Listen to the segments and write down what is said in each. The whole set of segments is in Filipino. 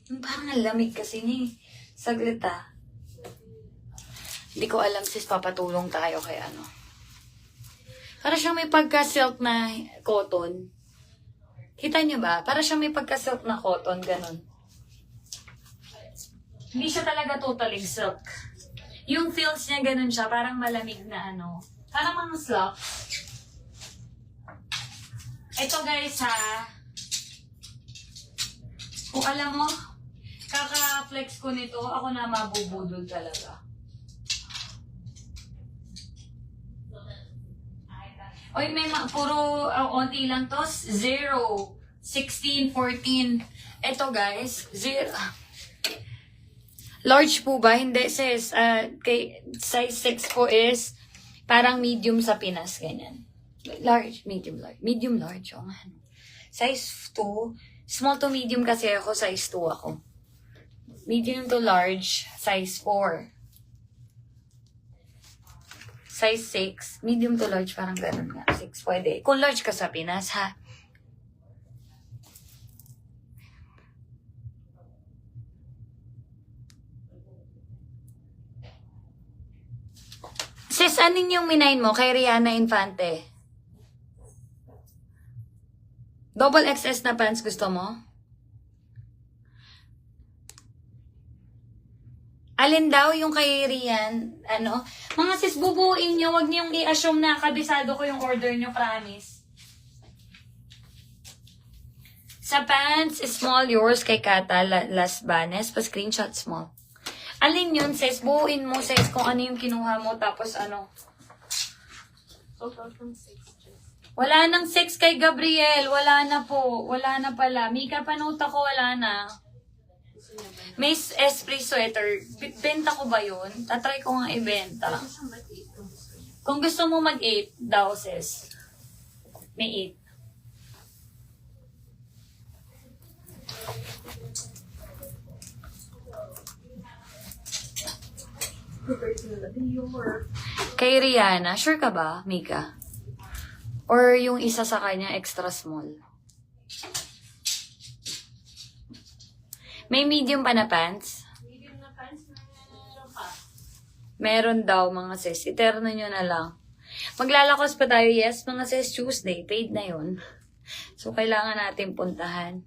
Yung parang ang lamig kasi ni. Saglit ah. Hindi ko alam sis, papatulong tayo kay ano. Para siyang may pagka-silk na cotton. Kita niyo ba? Para siyang may pagka-silk na cotton, ganun. Hindi siya talaga totally silk. Yung feels niya ganun siya, parang malamig na ano. Parang mga slacks. Ito guys ha. Kung alam mo, kaka-flex ko nito, ako na mabubudol talaga. Oy, may puro onti lang to. 0, 16, 14. Ito guys, 0. Large po ba? Hindi sis. Kay size 6 po is parang medium sa Pinas, ganyan. Large, medium, large. Medium, large. Oh, ano. Size 2. Small to medium kasi ako, size 2 ako. Medium to large, size 4. Size 6. Medium to large, parang ganun nga. 6 pwede. Kung large ka sa Pinas, ha? Sis, anin yung minain mo kay Rihanna Infante? Double XS na pants gusto mo? Alin daw yung kay Rian, ano? Mga sis, bubuin nyo, wag niyong i-assume na kabisado ko yung order nyo, promise. Sa pants, small yours kay Kata Las Banes, pa-screenshot small. Alin yun, sis? Buuin mo, sis, kung ano yung kinuha mo, tapos ano. Wala nang 6 kay Gabriel, wala na po, wala na pala. Mika, panota ko, wala na. May Esprit sweater. Benta ko ba yun? Tatry ko nga ibenta. Kung gusto mo mag-8 daw, sis. May 8. Kay Rihanna, sure ka ba, Mika? Or yung isa sa kanya, extra small? May medium pa na pants? Medium na pants, meron pa. Meron daw, mga sis. Iterno nyo na lang. Maglalakos pa tayo, yes, mga sis, Tuesday. Paid na yun. So, kailangan natin puntahan.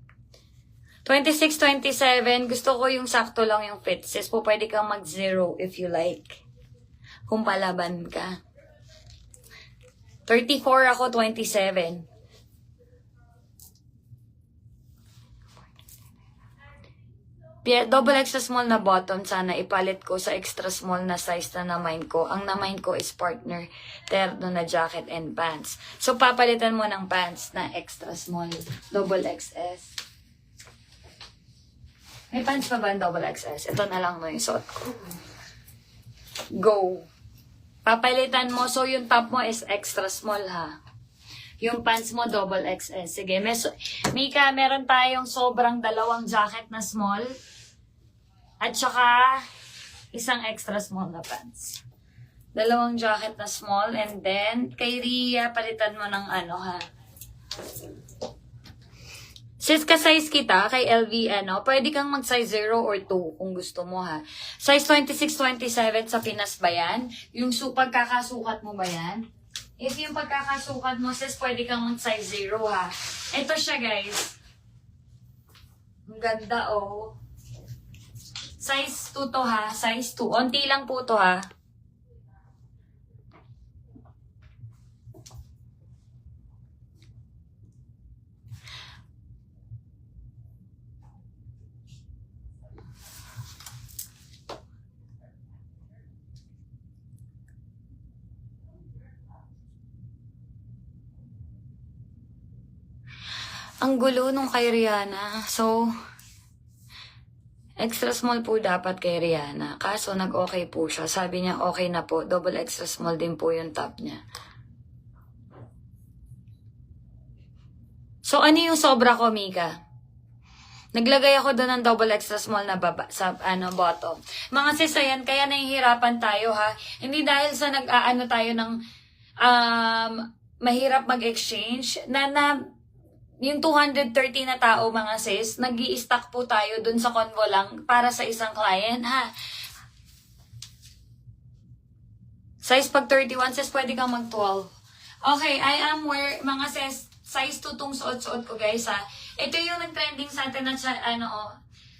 26, 27, gusto ko yung sakto lang yung fit. Sis, po pwede kang mag-0 if you like. Kung palaban ka. 34 ako, 27. Double extra small na bottom, sana ipalit ko sa extra small na size na namain ko. Ang namain ko is partner terno na jacket and pants. So, papalitan mo ng pants na extra small. Double XS. May pants pa ba ang double XS? Ito na lang no yung suot ko. Go. Papalitan mo. So, yung top mo is extra small ha. Yung pants mo, double XS. Sige. Mika, meron tayong sobrang dalawang jacket na small. At saka, isang extra small na pants. Dalawang jacket na small. And then, kay Ria, palitan mo ng ano ha. Sis, ka-size kita, kay LV, ano, pwede kang mag-size 0 or 2 kung gusto mo ha. Size 26, 27 sa Pinas ba yan? Yung pagkakasukat mo ba yan? If yung pagkakasukat mo, sis, pwede kang mag-size 0 ha. Ito siya, guys. Ang ganda, oh. Size 2 to ha. Size 2. Onti lang po to ha. Ang gulo nung kay Rihanna. So, extra small po dapat kay Rihanna. Kaso, nag-okay po siya. Sabi niya, okay na po. Double extra small din po yung top niya. So, ano yung sobra ko, Mika? Naglagay ako doon ng double extra small na baba, sa bottom. Mga sis, ayan, kaya nahihirapan tayo, ha? Hindi dahil sa nag-aano tayo ng mahirap mag-exchange, yung 230 na tao mga sis, nag-i-stock po tayo dun sa convo lang para sa isang client ha. Size pag 31 sis, pwede kang mag 12. Okay, I am wear, mga sis, size 2 tong suot-suot ko guys ha. Ito yung nag-trending sa atin na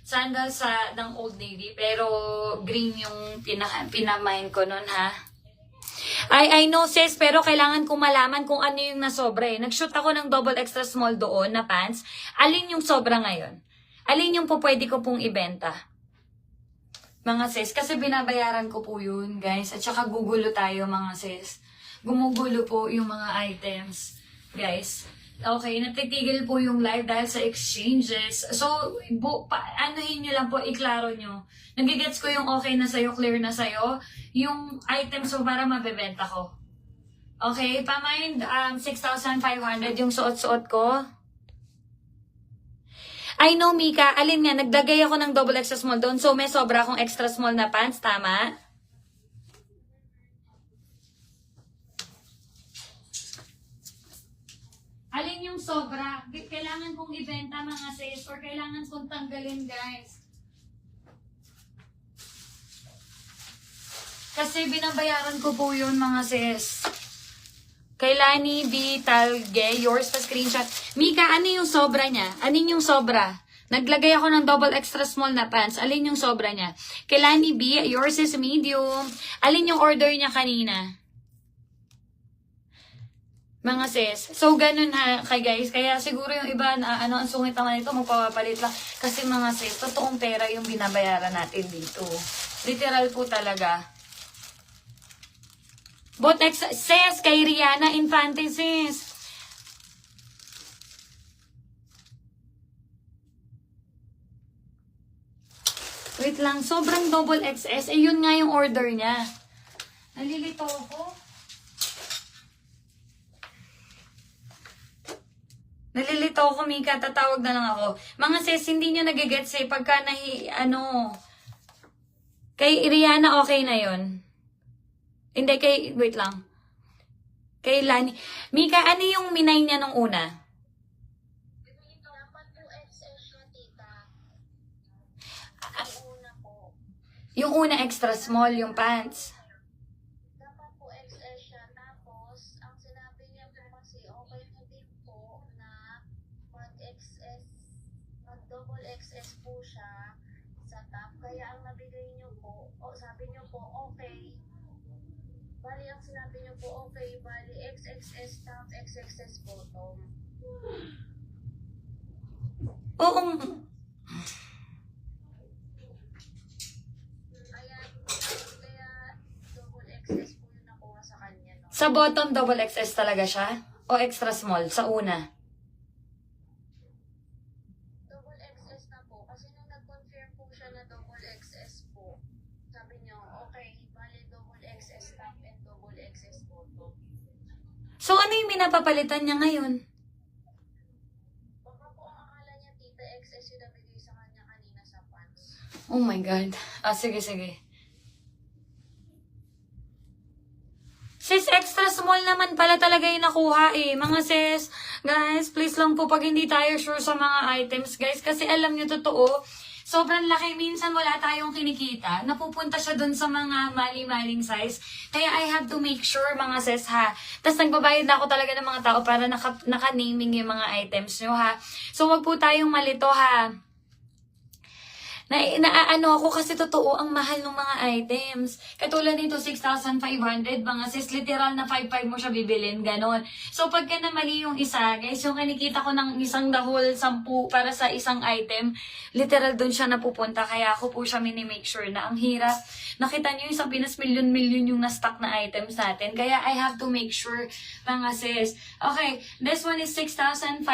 sandals ng Old Navy, pero green yung pinamain ko nun ha. I know sis, pero kailangan kong malaman kung ano yung nasobra eh. Nag-shoot ako ng double extra small doon na pants. Alin yung sobra ngayon? Alin yung po pwede ko pong ibenta? Mga sis, kasi binabayaran ko po yun, guys. At saka gugulo tayo, mga sis. Gumugulo po yung mga items, guys. Okay, natitigil po yung live dahil sa exchanges. So, anuhin nyo lang po, iklaro nyo. Nagigets ko yung okay na sa'yo, clear na sa'yo, yung items mo para mabebenta ko. Okay, pamind, 6,500 yung suot-suot ko. I know, Mika, alin nga, nagdagay ako ng double extra small doon, so may sobra akong extra small na pants, tama? Alin yung sobra? Kailangan kong ibenta mga sis or kailangan kong tanggalin guys. Kasi binabayaran ko po yun mga sis. Kailani B. Talge, yours pa screenshot. Mika, ano yung sobra niya? Alin yung sobra? Naglagay ako ng double extra small na pants. Alin yung sobra niya? Kailani B, yours is medium. Alin yung order niya kanina? Mga sis. So, ganun ha, kay guys. Kaya siguro yung iba na ang sungit naman ito, magpapapalit lang. Kasi mga sis, totoong pera yung binabayaran natin dito. Literal po talaga. Botex, sis, kay Rihanna Infante, sis. Wait lang, sobrang double XS. Eh, yun nga yung order niya. Nalilito ako. Nalilito ako, Mika. Tatawag na lang ako. Mga sis, hindi nyo nagigets eh. Pagka kay Rihanna, okay na yon. Hindi, wait lang. Kay Lani. Mika, ano yung minay niya nung una? Dapat po XS siya, tita. Yung una po. Yung una extra small, yung pants. Dapat po XS siya. Tapos, ang sinabi niya po kasi, okay na din po na mag-double XS po siya sa top. Kaya ang nabigay niyo po, sabi niyo po, okay. Bali, ang sinabi niyo po, okay, bali, XXS top, XXS bottom. Oo. Kaya double XS po yung nakuha sa kanya, no? Sa bottom, double XS talaga siya? O extra small? Sa una? Double XS na po. Kasi nung nag-confirm po siya na double XS po, sabi niyo, okay, bali double XS top and double XS bottom. So, ano yung minapapalitan niya ngayon? Baka po ang akala niya, tita, XS yung nabigay sa kanya kanina sa pants. Oh my God. Sige, sige. Sis, extra small naman pala talaga yung nakuha eh. Mga sis, guys, please lang po pag hindi tayo sure sa mga items, guys. Kasi alam nyo, totoo, sobrang laki. Minsan wala tayong kinikita. Napupunta siya dun sa mga mali-maling size. Kaya I have to make sure, mga sis, ha. Tapos nagbabayad na ako talaga ng mga tao para naka-naming yung mga items nyo, ha. So, wag po tayong malito, ha. Naaano ako kasi totoo ang mahal ng mga items. Katulad nito, 6,500. Mga sis, literal na 5,500 mo siya bibilin. Ganon. So, pagka na mali yung isa, guys, yung kinikita ko ng isang dahol, 10 para sa isang item, literal dun siya napupunta. Kaya ako po siya mini-make sure na ang hirap. Nakita nyo yung sa Pinas, milyon-milyon yung na-stock na items natin. Kaya I have to make sure, mga sis. Okay, this one is 6,500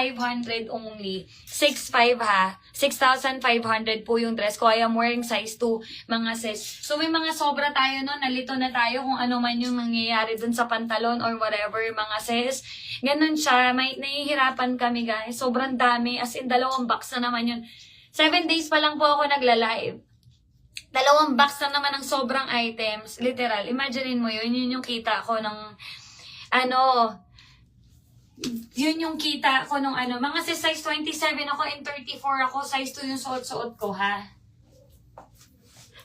only. 6,500 ha. 6,500 po yung dress ko. I am wearing size 2, mga sis. So, may mga sobra tayo no. Nalito na tayo kung ano man yung nangyayari dun sa pantalon or whatever, mga sis. Ganun siya. May nahihirapan kami, guys. Sobrang dami. As in, 2 box na naman yun. 7 days pa lang po ako nagla-live. 2 box na naman ng sobrang items. Literal. Imagine mo yun. Yun yung kita ko ng Yun yung kita ko nung ano. Mga size 27 ako and 34 ako. Size 2 yung suot-suot ko, ha?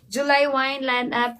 July wine, land up.